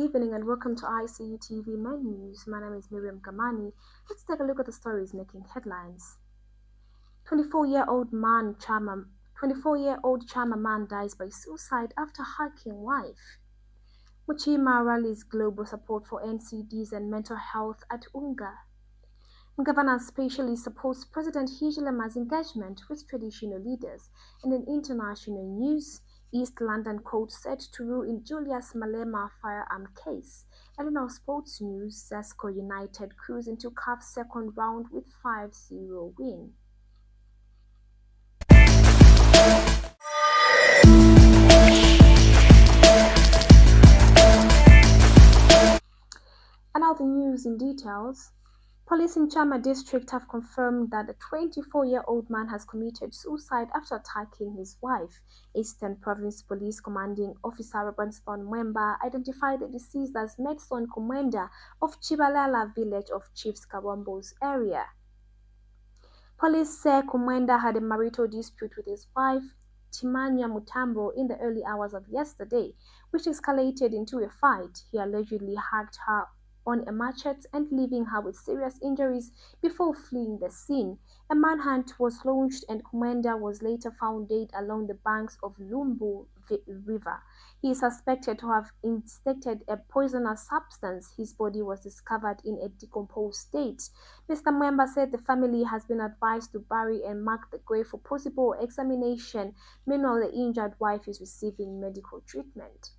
evening and welcome to ICU TV Main News. My name is Miriam Gamani. Let's take a look at the stories making headlines. 24-year-old Chama man dies by suicide after hacking wife. Muchinga rallies global support for NCDs and mental health at UNGA. Governor specially supports President Hichilema's engagement with traditional leaders. And in international news, East London court set to rule in Julius Malema Firearm case. And in our sports news, Zesco United cruise into CAF Second round with 5-0 win. And now the news in details. Police in Chama district have confirmed that a 24-year-old man has committed suicide after attacking his wife. Eastern Province Police Commanding Officer Branston Mwemba identified the deceased as Medson Commander of Chibalala village of Chiefs Kawambo's area. Police say Commander had a marital dispute with his wife, Timanya Mutambo, in the early hours of yesterday, which escalated into a fight. He allegedly hacked her on a machete and leaving her with serious injuries before fleeing the scene. A manhunt was launched and Commander was later found dead along the banks of Lumbu River. He is suspected to have injected a poisonous substance. His body was discovered in a decomposed state. Mr. Mwemba said the family has been advised to bury and mark the grave for possible examination. Meanwhile, the injured wife is receiving medical treatment.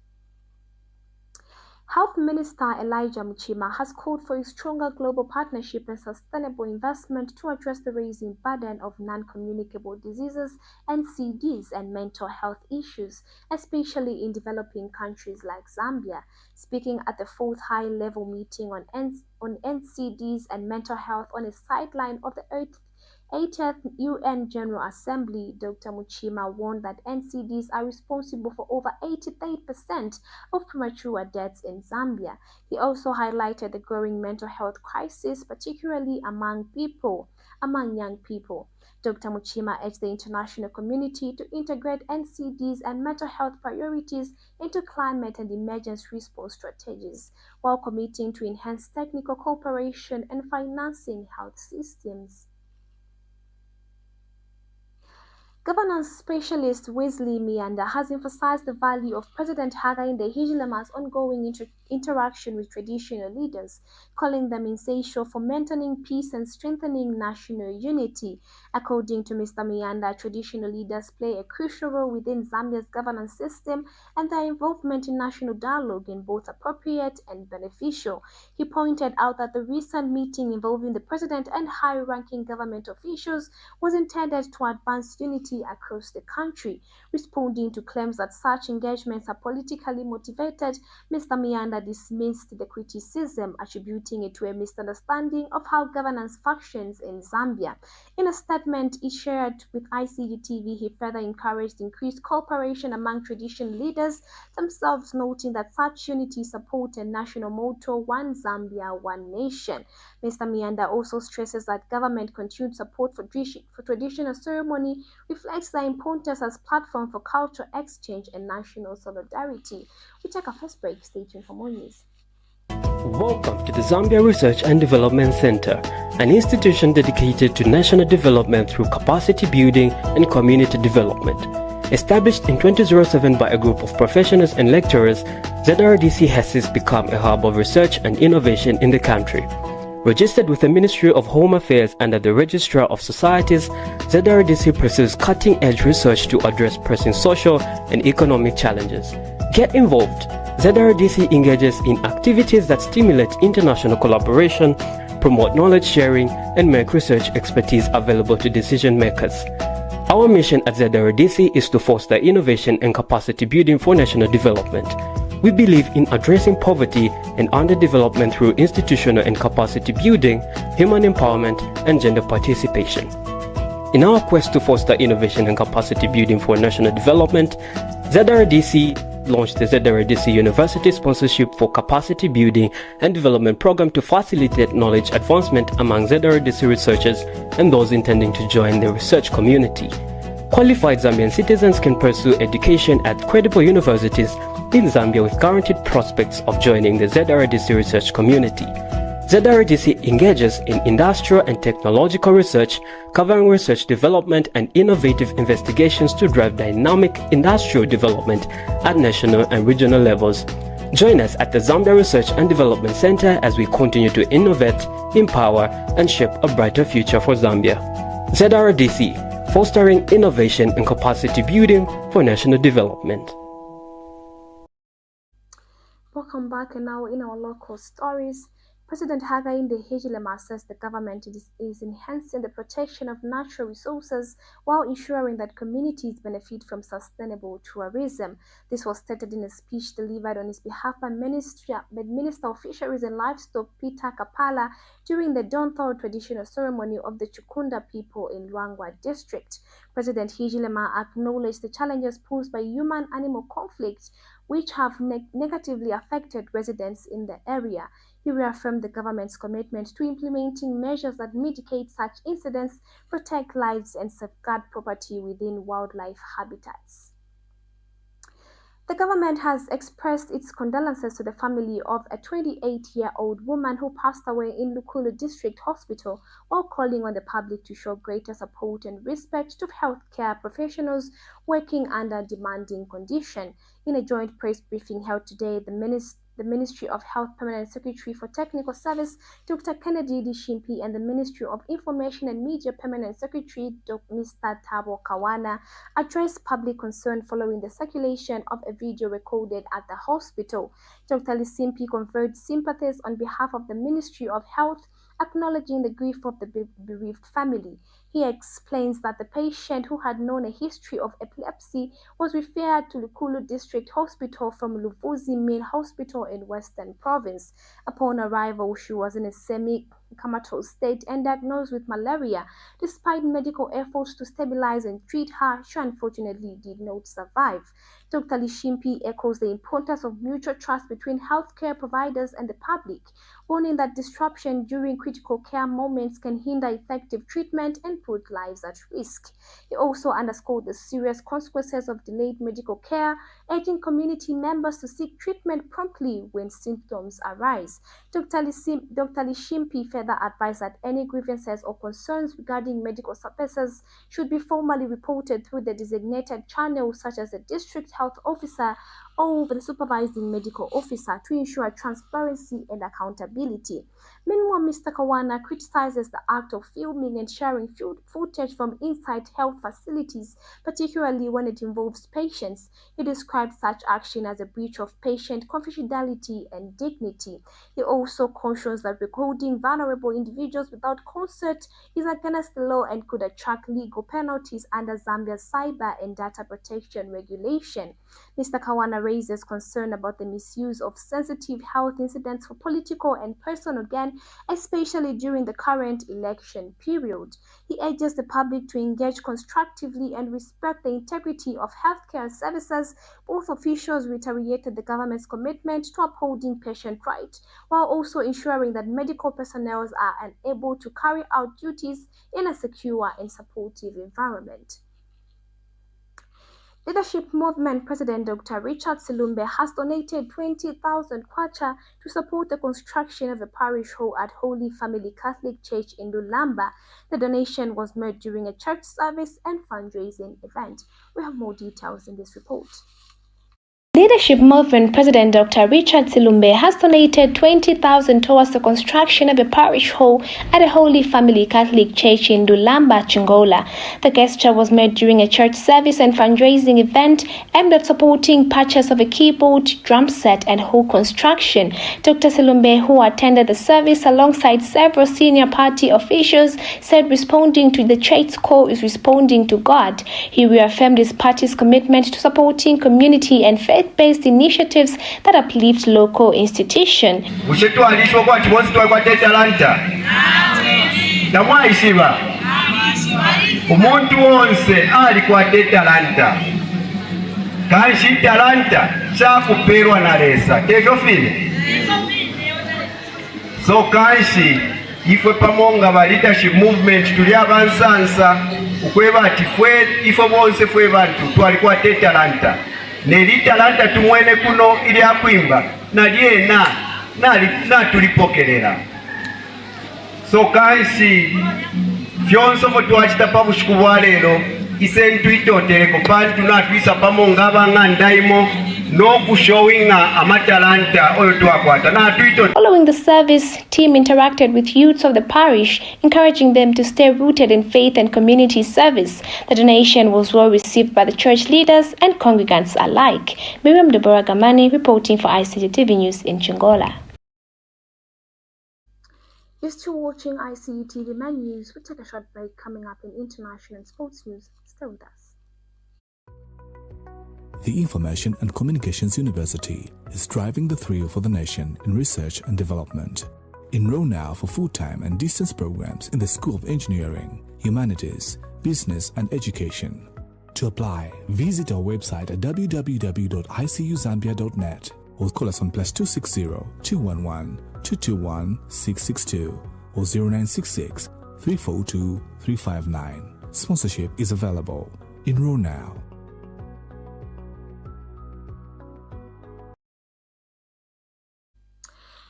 Health Minister Elijah Muchinga has called for a stronger global partnership and sustainable investment to address the rising burden of non-communicable diseases, NCDs, and mental health issues, especially in developing countries like Zambia. Speaking at the 4th high-level meeting on NCDs and mental health on a sideline of the 80th UN General Assembly, Dr. Muchinga warned that NCDs are responsible for over 83% of premature deaths in Zambia. He also highlighted the growing mental health crisis, particularly among young people. Dr. Muchinga urged the international community to integrate NCDs and mental health priorities into climate and emergency response strategies, while committing to enhance technical cooperation and financing health systems. Governance specialist Wesley Mianda has emphasized the value of President Hakainde Hichilema's ongoing interaction with traditional leaders, calling them essential for maintaining peace and strengthening national unity. According to Mr. Mianda, traditional leaders play a crucial role within Zambia's governance system, and their involvement in national dialogue is both appropriate and beneficial. He pointed out that the recent meeting involving the president and high-ranking government officials was intended to advance unity across the country. Responding to claims that such engagements are politically motivated, Mr. Mianda dismissed the criticism, attributing it to a misunderstanding of how governance functions in Zambia. In a statement he shared with ICU TV, he further encouraged increased cooperation among traditional leaders themselves, noting that such unity supports a national motto, One Zambia, One Nation. Mr. Mianda also stresses that government continued support for traditional ceremony reflects their importance as platform for cultural exchange and national solidarity. We take our first break. Stay tuned for more news. Welcome to the Zambia Research and Development Center, an institution dedicated to national development through capacity building and community development. Established in 2007 by a group of professionals and lecturers, ZRDC has since become a hub of research and innovation in the country. Registered with the Ministry of Home Affairs under the Registrar of Societies, ZRDC pursues cutting-edge research to address pressing social and economic challenges. Get involved. ZRDC engages in activities that stimulate international collaboration, promote knowledge sharing, and make research expertise available to decision makers. Our mission at ZRDC is to foster innovation and capacity building for national development. We believe in addressing poverty and underdevelopment through institutional and capacity building, human empowerment, and gender participation. In our quest to foster innovation and capacity building for national development, ZRDC launched the ZRDC University Sponsorship for Capacity Building and Development Program to facilitate knowledge advancement among ZRDC researchers and those intending to join the research community. Qualified Zambian citizens can pursue education at credible universities in Zambia with guaranteed prospects of joining the ZRDC research community. ZRDC engages in industrial and technological research, covering research development and innovative investigations to drive dynamic industrial development at national and regional levels. Join us at the Zambia Research and Development Center as we continue to innovate, empower, and shape a brighter future for Zambia. ZRDC, fostering innovation and capacity building for national development. Welcome back, and now in our local stories. President Hakainde Hichilema says the government is enhancing the protection of natural resources while ensuring that communities benefit from sustainable tourism. This was stated in a speech delivered on his behalf by Minister of Fisheries and Livestock Peter Kapala during the Dawn-Thawed traditional ceremony of the Chukunda people in Luangwa district. President Hichilema acknowledged the challenges posed by human-animal conflicts which have negatively affected residents in the area. He reaffirmed the government's commitment to implementing measures that mitigate such incidents, protect lives, and safeguard property within wildlife habitats. The government has expressed its condolences to the family of a 28-year-old woman who passed away in Lukulu District Hospital, while calling on the public to show greater support and respect to healthcare professionals working under demanding conditions. In a joint press briefing held today, the Ministry of Health Permanent Secretary for Technical Service, Dr. Kennedy Dishimpi, and the Ministry of Information and Media Permanent Secretary, Mr. Thabo Kawana, addressed public concern following the circulation of a video recorded at the hospital. Dr. Dishimpi conferred sympathies on behalf of the Ministry of Health, acknowledging the grief of the bereaved family. He explains that the patient, who had known a history of epilepsy, was referred to Lukulu District Hospital from Luvuzi Main Hospital in Western Province. Upon arrival, she was in a semi-comatose state and diagnosed with malaria. Despite medical efforts to stabilize and treat her, she unfortunately did not survive. Dr. Lishimpi echoes the importance of mutual trust between healthcare providers and the public, warning that disruption during critical care moments can hinder effective treatment and put lives at risk. He also underscored the serious consequences of delayed medical care, urging community members to seek treatment promptly when symptoms arise. Dr. Lishimpi further advised that any grievances or concerns regarding medical services should be formally reported through the designated channels such as the district health officer or the supervising medical officer to ensure transparency and accountability. Meanwhile, Mr. Kawana criticizes the act of filming and sharing footage from inside health facilities, particularly when it involves patients. He described such action as a breach of patient confidentiality and dignity. He also cautions that recording vulnerable individuals without consent is against the law and could attract legal penalties under Zambia's cyber and data protection regulation. Mr. Kawana raises concern about the misuse of sensitive health incidents for political and personal gain, especially during the current election period. He urges the public to engage constructively and respect the integrity of healthcare services. Both officials reiterated the government's commitment to upholding patient rights, while also ensuring that medical personnel are able to carry out duties in a secure and supportive environment. Leadership Movement President Dr. Richard Silumbe has donated 20,000 kwacha to support the construction of a parish hall at Holy Family Catholic Church in Lulamba. The donation was made during a church service and fundraising event. We have more details in this report. Leadership Movement President Dr. Richard Silumbe has donated 20,000 towards the construction of a parish hall at the Holy Family Catholic Church in Lulamba, Chingola. The gesture was made during a church service and fundraising event aimed at supporting purchase of a keyboard, drum set, and hall construction. Dr. Silumbe, who attended the service alongside several senior party officials, said responding to the church's call is responding to God. He reaffirmed his party's commitment to supporting community and faith-based initiatives that uplift local institutions. Umuntu wonse ali kwa talanta kanshi talanta chakuperwa na lesa kesho file so kanshi ifwe pamonga ba leadership movement tuli abansansa ukweba ati fwe ifo bonse fwe bantu twali kwa talanta nelitalanta tumwene kuno ilyakwimba nalyena natulipokelera so kansi fyonso fo twakitapa bushuku bwa leero ise ntwitotereko pantu natwisa pamo ngabanga ndaimo n'okushowinga amatalanta oyo twakwata natwito. Following the service, team interacted with youths of the parish, encouraging them to stay rooted in faith and community service. The donation was well received by the church leaders and congregants alike. Miriam Deborah Gamani reporting for ICTV News in Chingola. You're still watching ICTV Man News. We'll take a short break. Coming up in international and sports news. Stay with us. The Information and Communications University is driving the thrill for the nation in research and development. Enroll now for full-time and distance programs in the School of Engineering, Humanities, Business and Education. To apply, visit our website at www.icuzambia.net or call us on +260 211 221 662 or 0966 342 359. Sponsorship is available. Enroll now.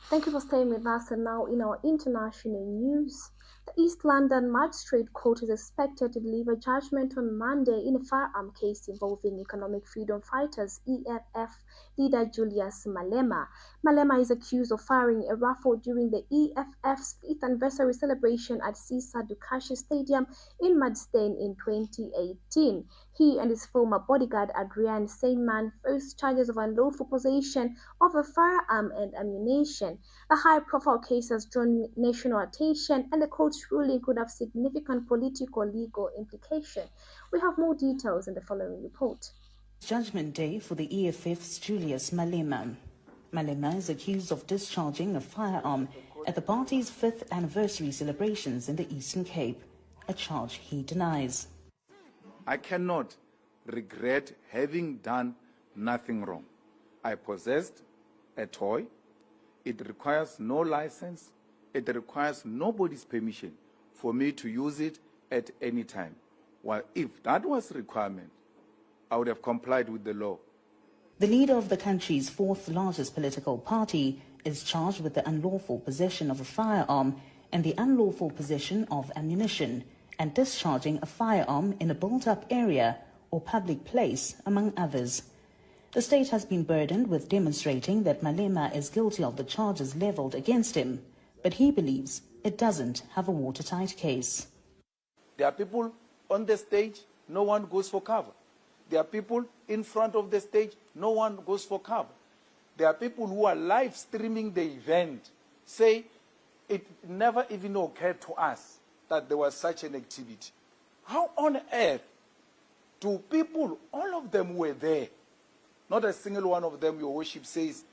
Thank you for staying with us. And now in our international news, the East London Magistrate Court is expected to deliver judgment on Monday in a firearm case involving economic freedom fighters EFF leader Julius Malema. Malema is accused of firing a rifle during the EFF's 5th anniversary celebration at Sisa Dukashi Stadium in Maidstone in 2018. He and his former bodyguard Adrian Seinman faced charges of unlawful possession of a firearm and ammunition. The high-profile case has drawn national attention, and the court's ruling could have significant political legal implication. We have more details in the following report. Judgment day for the EFF's Julius Malema. Malema is accused of discharging a firearm at the party's 5th anniversary celebrations in the Eastern Cape, a charge he denies. I cannot regret having done nothing wrong. I possessed a toy. It requires no license. It requires nobody's permission for me to use it at any time. Well, if that was a requirement, I would have complied with the law. The leader of the country's 4th largest political party is charged with the unlawful possession of a firearm and the unlawful possession of ammunition and discharging a firearm in a built-up area or public place, among others. The state has been burdened with demonstrating that Malema is guilty of the charges leveled against him, but he believes it doesn't have a watertight case. There are people on the stage, no one goes for cover. There are people in front of the stage, no one goes for cover. There are people who are live streaming the event, say it never even occurred to us that there was such an activity. How on earth do people, all of them were there, not a single one of them, your worship says,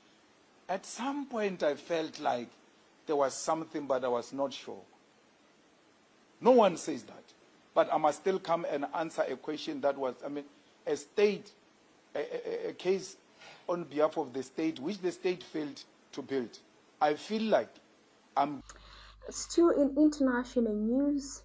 at some point I felt like there was something, but I was not sure. No one says that. But I must still come and answer a question that was, a state, a case on behalf of the state, which the state failed to build. I feel like I'm... Still in international news,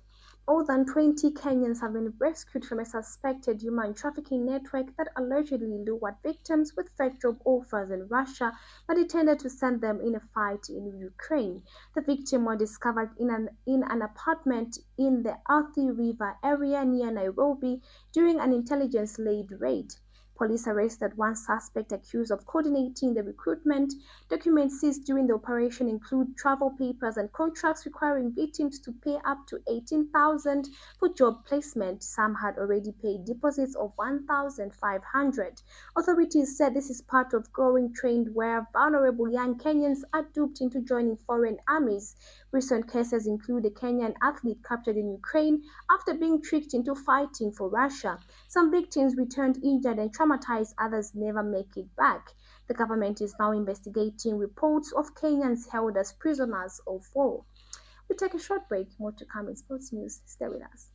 more than 20 Kenyans have been rescued from a suspected human trafficking network that allegedly lured victims with fake job offers in Russia, but intended to send them in a fight in Ukraine. The victims were discovered in an apartment in the Athi River area near Nairobi during an intelligence-led raid. Police arrested one suspect accused of coordinating the recruitment. Documents seized during the operation include travel papers and contracts requiring victims to pay up to $18,000 for job placement. Some had already paid deposits of $1,500. Authorities said this is part of growing trend where vulnerable young Kenyans are duped into joining foreign armies. Recent cases include a Kenyan athlete captured in Ukraine after being tricked into fighting for Russia. Some victims returned injured and traumatized, others never make it back. The government is now investigating reports of Kenyans held as prisoners of war. We take a short break. More to come in sports news. Stay with us.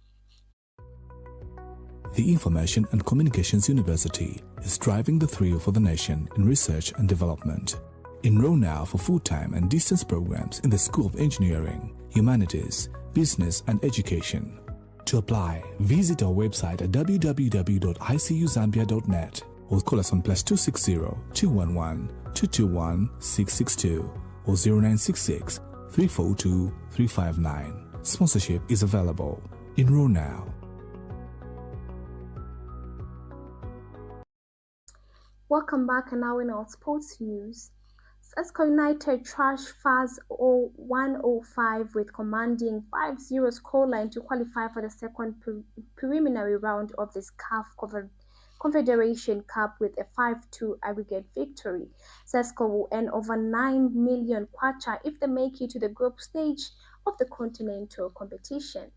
The Information and Communications University is driving the thrill for the nation in research and development. Enroll now for full-time and distance programs in the School of Engineering, Humanities, Business and Education. To apply, visit our website at www.icuzambia.net or call us on +260 211 221 662 or 0966 342 359. Sponsorship is available. Enroll now. Welcome back, and now in our sports news. Zesco United trashed FAS 105 with commanding 5-0 scoreline to qualify for the second preliminary round of this CAF Confederation Cup with a 5-2 aggregate victory. Zesco will earn over 9 million kwacha if they make it to the group stage of the continental competition.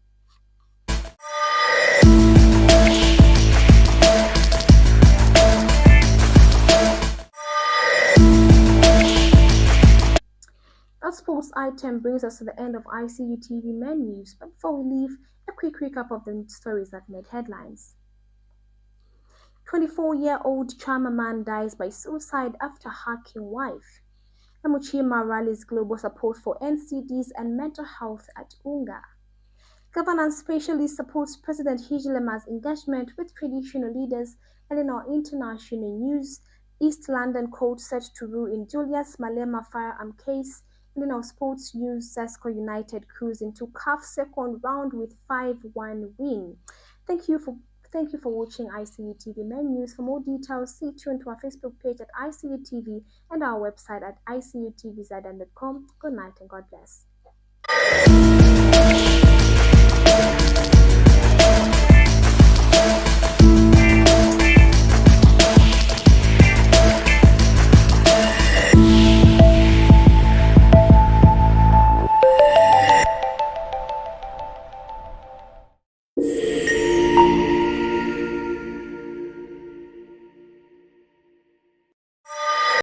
That sports item brings us to the end of ICU TV Men News, but before we leave, a quick recap of the stories that made headlines. 24-year-old Chama man dies by suicide after hacking wife. Muchinga rallies global support for NCDs and mental health at UNGA. Governance specialist supports President Hichilema's engagement with traditional leaders. And in our international news, East London court set to rule in Julius Malema Firearm case. And in our sports news, Zesco United cruise into CAF Second round with 5-1 win. Thank you for watching ICU TV Men News. For more details, stay tuned to our Facebook page at ICU TV and our website at icutvzn.com. Good night and God bless.